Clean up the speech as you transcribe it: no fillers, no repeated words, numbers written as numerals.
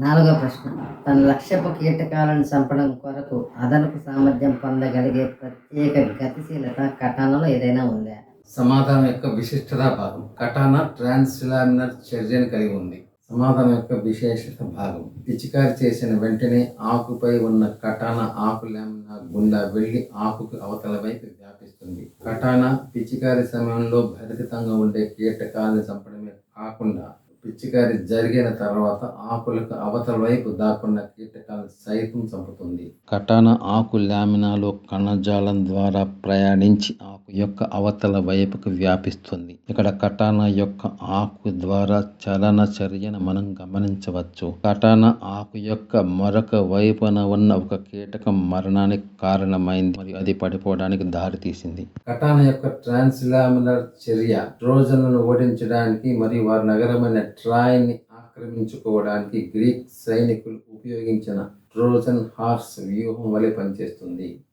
నాలుగో ప్రశ్న. తన లక్ష్యపు కీటకాలను చంపడం కొరకు అదనపు సామర్థ్యం పొందగలిగే ప్రత్యేక గతిశీలత కటానాలో ఏదైనా ఉందా? సమాధానం యొక్క విశిష్టత భాగం. కటానా ట్రాన్స్లామినర్ చర్యను కలిగి ఉంది. సమాధానం యొక్క విశేషత భాగం. పిచికారి చేసిన వెంటనే ఆకుపై ఉన్న కటానా ఆకు లామినా గుండా వెళ్లి ఆకుకు అవతల వైపు వ్యాపిస్తుంది. కటానా పిచికారి సమయంలో భరితంగా ఉండే కీటకాలను చంపడమే కాకుండా పిచికారి జరిగిన తర్వాత ఆకులకు అవతల వైపు దాక్కున్న కీటకాలను సైతం చంపుతుంది. కటానా ఆకు లామినాలో కణజాలం ద్వారా ప్రయాణించి ఆకు యొక్క అవతల వైపుకు వ్యాపిస్తుంది. ఇక్కడ కటానా యొక్క ఆకు ద్వారా చలన చర్యను మనం గమనించవచ్చు. కటానా ఆకు యొక్క మరొక వైపున ఉన్న ఒక కీటకం మరణానికి కారణమైంది మరియు అది పడిపోవడానికి దారితీసింది. కటానా యొక్క ట్రాన్స్లామినర్ చర్య ట్రోజన్లను ఓడించడానికి మరియు వారి నగరమైన ట్రాయ్ని ఆక్రమించుకోవడానికి గ్రీక్ సైనికులు ఉపయోగించిన ట్రోజన్ హార్స్ వ్యూహం వలె పనిచేస్తుంది.